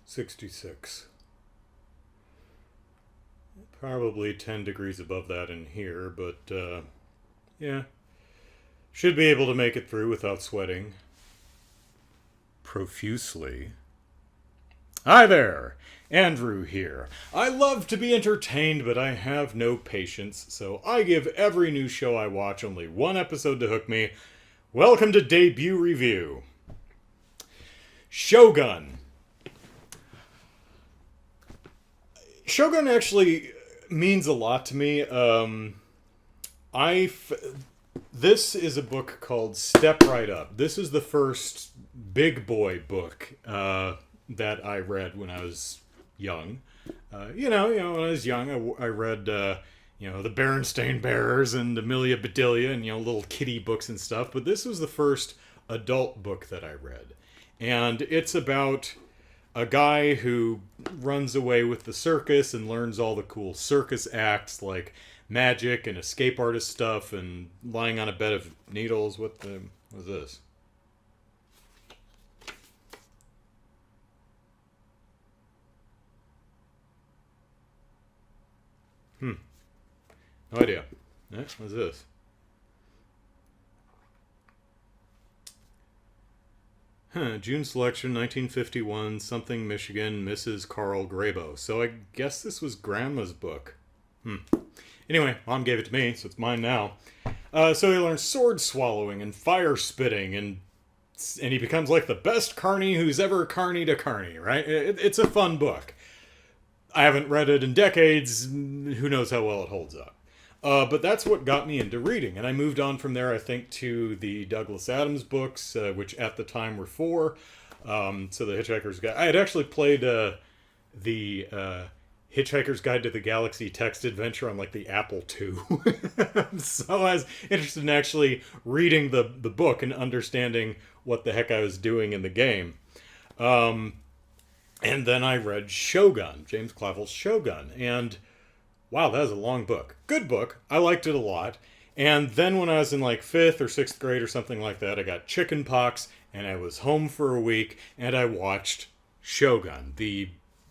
66. Probably 10 degrees above that in here, but yeah. Should be able to make it through without sweating profusely. Hi there! Andrew here. I love to be entertained, but I have no patience, so I give every new show I watch only one episode to hook me. Welcome to Debut Review. Shogun. Shogun actually means a lot to me. This is a book called Step Right Up. This is the first big boy book that I read when I was young. When I was young, I read, the Berenstain Bears and Amelia Bedelia and, little kiddie books and stuff. But this was the first adult book that I read. And it's about a guy who runs away with the circus and learns all the cool circus acts like magic and escape artist stuff and lying on a bed of needles. What was this? No idea. What's this? June selection, 1951, something, Michigan, Mrs. Carl Grabo. So I guess this was Grandma's book. Anyway, Mom gave it to me, so it's mine now. So he learns sword swallowing and fire spitting, and he becomes like the best carny who's ever carnied a carny, right? It's a fun book. I haven't read it in decades. Who knows how well it holds up. But that's what got me into reading. And I moved on from there, I think, to the Douglas Adams books, which at the time were 4. So the Hitchhiker's Guide. I had actually played the Hitchhiker's Guide to the Galaxy text adventure on like the Apple II. So I was interested in actually reading the book and understanding what the heck I was doing in the game. And then I read Shogun, James Clavell's Shogun. And wow, that was a long book. Good book. I liked it a lot. And then when I was in like 5th or 6th grade or something like that, I got chicken pox and I was home for a week and I watched Shogun, the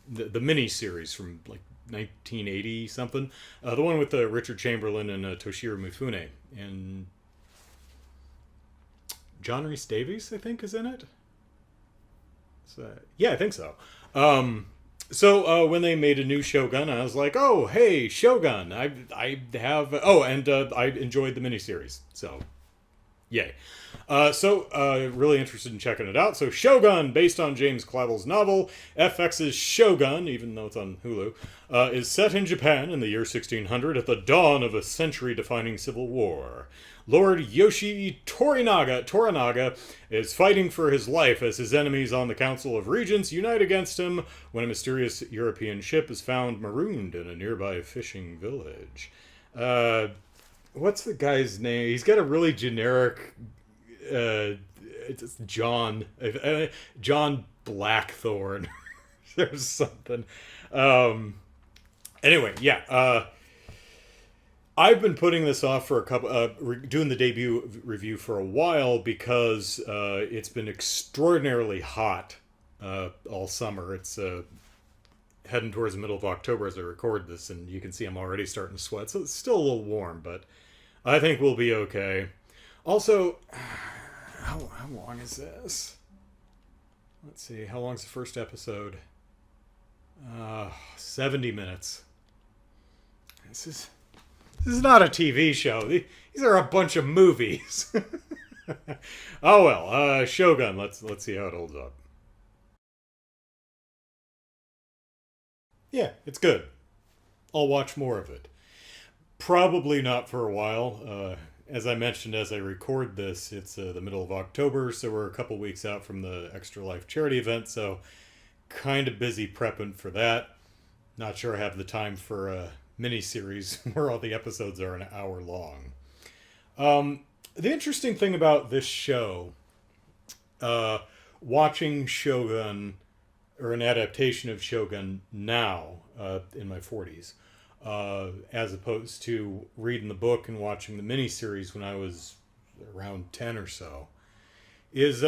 mini series from like 1980 something. The one with Richard Chamberlain and Toshiro Mifune. And John Rhys Davies, I think, is in it. So, yeah, I think so. So when they made a new Shogun, I was like, "Oh, hey, Shogun! I have I enjoyed the miniseries, so yay!" Really interested in checking it out. So Shogun, based on James Clavell's novel, FX's Shogun, even though it's on Hulu, is set in Japan in the year 1600 at the dawn of a century-defining civil war. Lord Yoshi Toranaga is fighting for his life as his enemies on the Council of Regents unite against him when a mysterious European ship is found marooned in a nearby fishing village. What's the guy's name? He's got a really generic... it's John Blackthorne. There's something. Anyway, yeah. I've been putting this off for a couple, doing the debut review for a while because it's been extraordinarily hot all summer. It's heading towards the middle of October as I record this, and you can see I'm already starting to sweat. So it's still a little warm, but I think we'll be okay. Also, how long is this? Let's see. How long's the first episode? 70 minutes. This is not a TV show. These are a bunch of movies. Oh well, Shogun. Let's see how it holds up. Yeah, it's good. I'll watch more of it. Probably not for a while. As I mentioned as I record this, it's the middle of October, so we're a couple weeks out from the Extra Life charity event, so kind of busy prepping for that. Not sure I have the time for a mini-series where all the episodes are an hour long. The interesting thing about this show, watching Shogun, or an adaptation of Shogun now, in my 40s, as opposed to reading the book and watching the miniseries when I was around 10 or so, is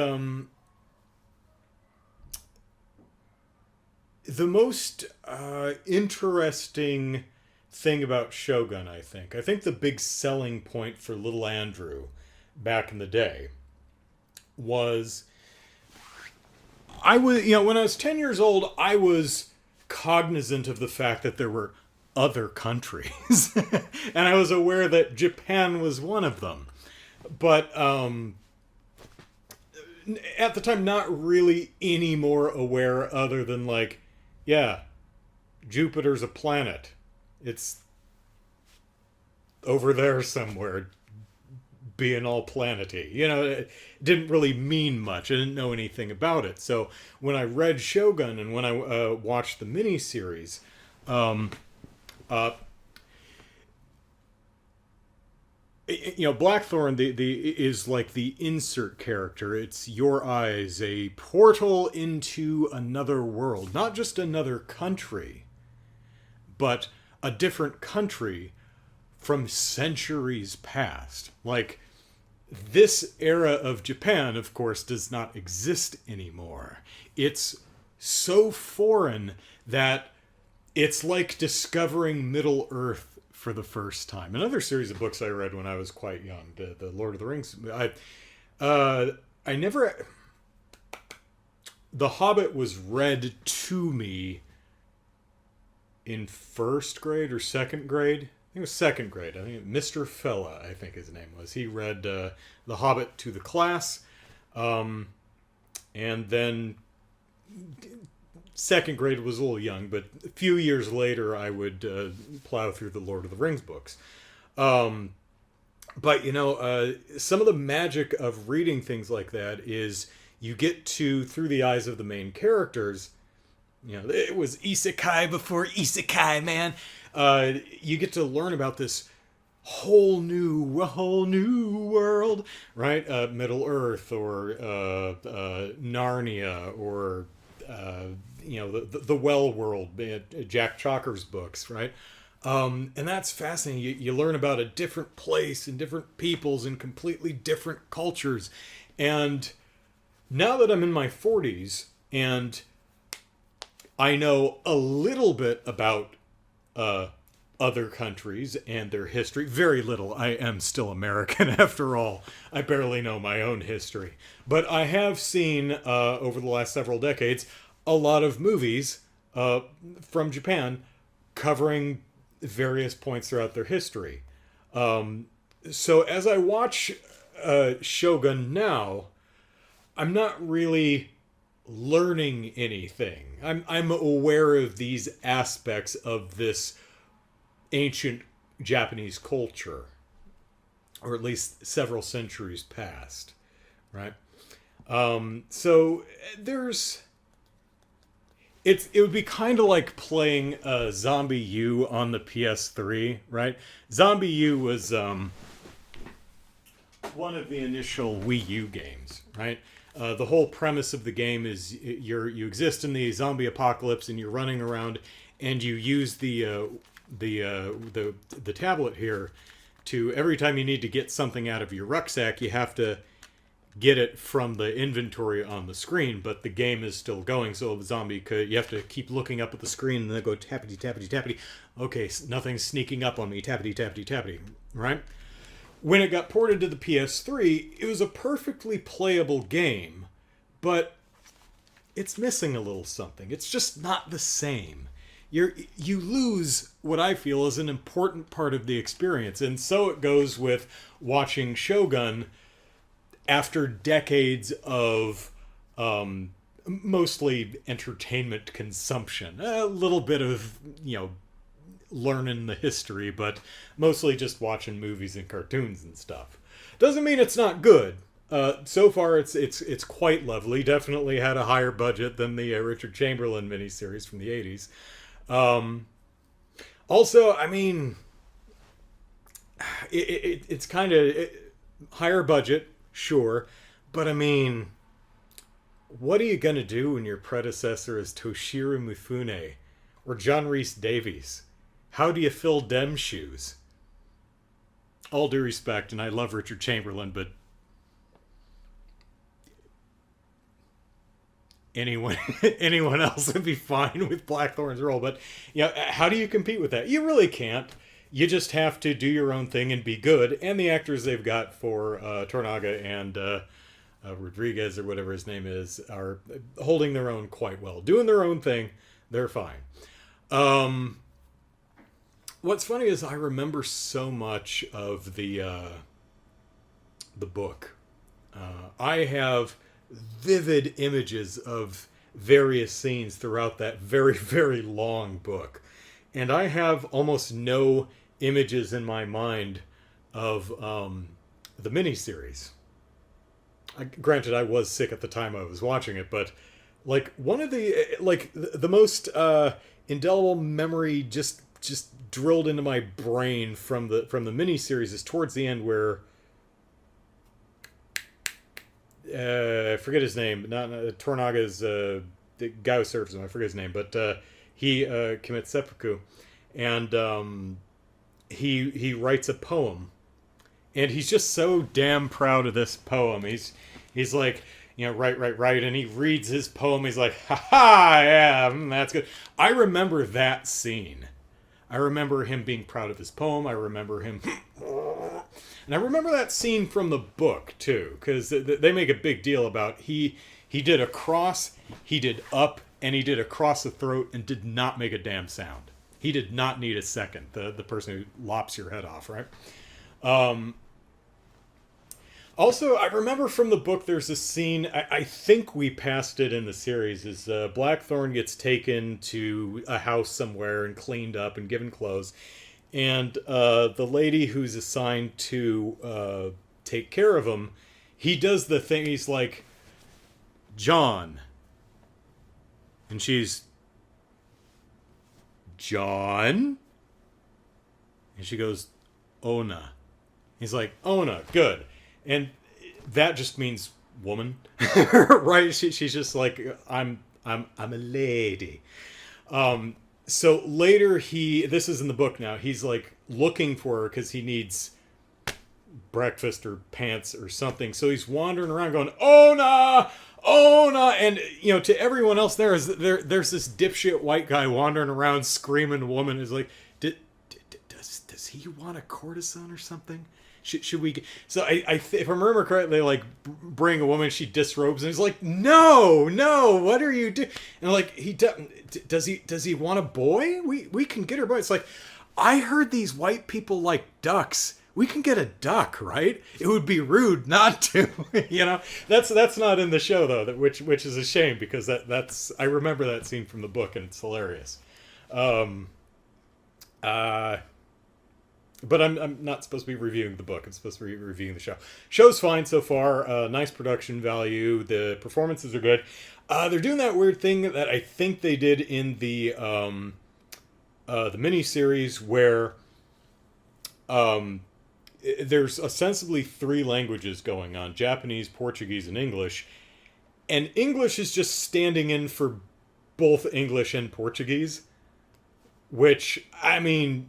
the most interesting thing about Shogun, I think the big selling point for little Andrew back in the day was I was, when I was 10 years old, I was cognizant of the fact that there were other countries. And I was aware that Japan was one of them. But at the time, not really any more aware other than, like, yeah, Jupiter's a planet. It's over there somewhere, being all planety. It didn't really mean much. I didn't know anything about it. So when I read Shogun and when I watched the miniseries, uh, Blackthorn the is like the insert character. It's your eyes, a portal into another world, not just another country, but a different country from centuries past. Like, this era of Japan, of course, does not exist anymore. It's so foreign that it's like discovering Middle Earth for the first time. Another series of books I read when I was quite young, the Lord of the Rings. I never. The Hobbit was read to me in first grade or second grade. I think it was second grade. I think Mr. Fella, I think his name was. He read The Hobbit to the class. And then second grade was a little young, but a few years later I would plow through the Lord of the Rings books. But, some of the magic of reading things like that is you get to, through the eyes of the main characters, it was isekai before isekai, man. You get to learn about this whole new world, right? Middle Earth, or Narnia, or the Well World, Jack Chalker's books, right? And that's fascinating. You learn about a different place and different peoples and completely different cultures. And now that I'm in my 40s and I know a little bit about other countries and their history. Very little. I am still American after all. I barely know my own history. But I have seen, over the last several decades, a lot of movies from Japan covering various points throughout their history. So as I watch Shogun now, I'm not really learning anything. I'm aware of these aspects of this ancient Japanese culture, or at least several centuries past, right? So there's it would be kind of like playing Zombie U on the PS3, right? Zombie U was one of the initial Wii U games, right? The whole premise of the game is you exist in the zombie apocalypse and you're running around, and you use the tablet here to, every time you need to get something out of your rucksack, you have to get it from the inventory on the screen, but the game is still going. So the zombie you have to keep looking up at the screen and then go tappity tappity tappity. Okay, nothing's sneaking up on me. Tappity tappity tappity. Right? When it got ported to the PS3, it was a perfectly playable game, but it's missing a little something. It's just not the same. You lose what I feel is an important part of the experience, and so it goes with watching Shogun after decades of mostly entertainment consumption. A little bit of, learning the history, but mostly just watching movies and cartoons and stuff. Doesn't mean it's not good. So far, it's quite lovely. Definitely had a higher budget than the Richard Chamberlain miniseries from the 80s. Also, I mean, it's kind of higher budget, sure, but I mean, what are you going to do when your predecessor is Toshiro Mifune or John Rhys Davies? How do you fill dem shoes? All due respect, and I love Richard Chamberlain, but anyone anyone else would be fine with Blackthorn's role. But how do you compete with that? You really can't. You just have to do your own thing and be good. And the actors they've got for Tornaga and Rodriguez or whatever his name is are holding their own quite well, doing their own thing. They're fine. What's funny is I remember so much of the book. I have vivid images of various scenes throughout that very, very long book. And I have almost no images in my mind of the miniseries. Granted, I was sick at the time I was watching it, but like one of the most indelible memory just drilled into my brain from the miniseries is towards the end where I forget his name. Not Tornaga's the guy who serves him. I forget his name, but he commits seppuku, and he writes a poem, and he's just so damn proud of this poem. He's like, right, and he reads his poem. He's like, ha ha, yeah, that's good. I remember that scene. I remember him being proud of his poem. I remember him. And I remember that scene from the book, too, because they make a big deal about he did a cross, he did up, and he did across the throat and did not make a damn sound. He did not need a second, the person who lops your head off, right? Also, I remember from the book there's a scene, I think we passed it in the series, is Blackthorn gets taken to a house somewhere and cleaned up and given clothes. And the lady who's assigned to take care of him, he does the thing, he's like, John. And she's, John? And she goes, Ona. He's like, Ona, good. And that just means woman, right? She's just like, I'm a lady. So later this is in the book now, he's like looking for her because he needs breakfast or pants or something. So he's wandering around going, Ona! Ona! And, to everyone else there's this dipshit white guy wandering around screaming woman is like, does he want a courtesan or something? Should we? So if I remember correctly, like bring a woman, she disrobes and he's like, no, what are you doing? And like does he want a boy? We can get her boy. It's like, I heard these white people like ducks. We can get a duck, right? It would be rude not to. That's not in the show though. Which is a shame because that's I remember that scene from the book and it's hilarious. But I'm not supposed to be reviewing the book. I'm supposed to be reviewing the show. Show's fine so far. Nice production value. The performances are good. They're doing that weird thing that I think they did in the miniseries where there's ostensibly 3 languages going on: Japanese, Portuguese, and English. And English is just standing in for both English and Portuguese. Which, I mean,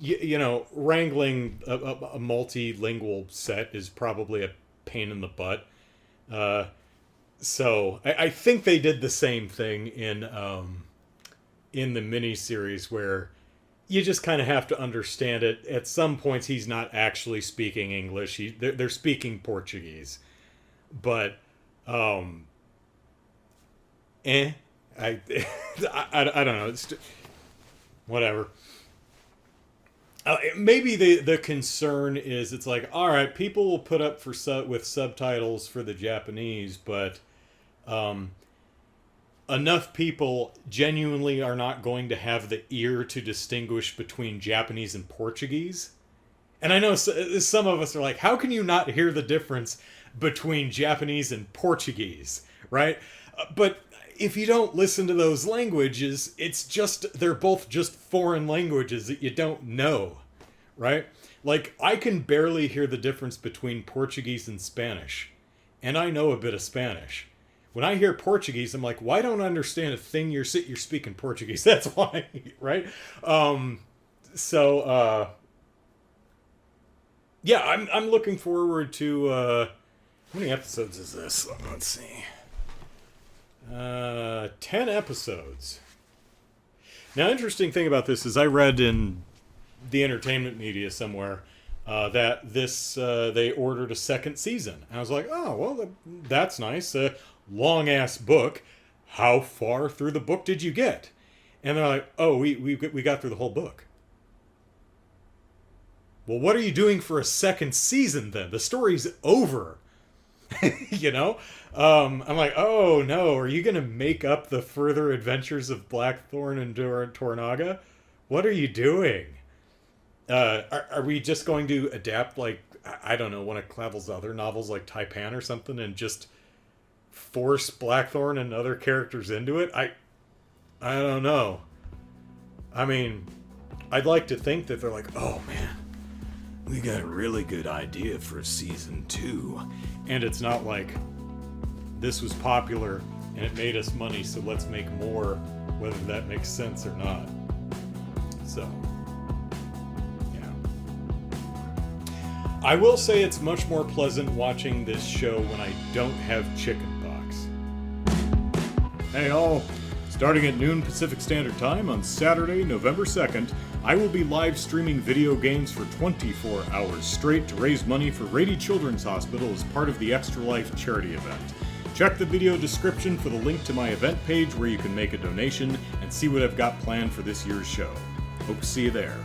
wrangling a multilingual set is probably a pain in the butt. So I think they did the same thing in the miniseries where you just kind of have to understand it. At some points, he's not actually speaking English. They're speaking Portuguese. But, I don't know. It's whatever. Maybe the concern is it's like, all right, people will put up with subtitles for the Japanese, but enough people genuinely are not going to have the ear to distinguish between Japanese and Portuguese. And I know some of us are like, how can you not hear the difference between Japanese and Portuguese, right? But if you don't listen to those languages, they're both just foreign languages that you don't know, right? Like, I can barely hear the difference between Portuguese and Spanish, and I know a bit of Spanish. When I hear Portuguese, I'm like, why don't I understand a thing you're speaking Portuguese? That's why, right? Yeah, I'm looking forward to, how many episodes is this? Let's see. 10 episodes. Now, interesting thing about this is I read in the entertainment media somewhere that this they ordered a second season. And I was like, oh, well, that's nice. Long ass book. How far through the book did you get? And they're like, oh, we got through the whole book. Well, what are you doing for a second season then? The story's over. You know? I'm like, oh no, are you going to make up the further adventures of Blackthorn and Tornaga? What are you doing? Are we just going to adapt, like, I don't know, one of Clavel's other novels, like Taipan or something, and just force Blackthorn and other characters into it? I don't know. I mean, I'd like to think that they're like, oh man, we got a really good idea for season 2. And it's not like, this was popular and it made us money, so let's make more, whether that makes sense or not. So, yeah. I will say it's much more pleasant watching this show when I don't have chickenpox. Hey all, starting at noon Pacific Standard Time on Saturday, November 2nd, I will be live streaming video games for 24 hours straight to raise money for Rady Children's Hospital as part of the Extra Life charity event. Check the video description for the link to my event page where you can make a donation and see what I've got planned for this year's show. Hope to see you there.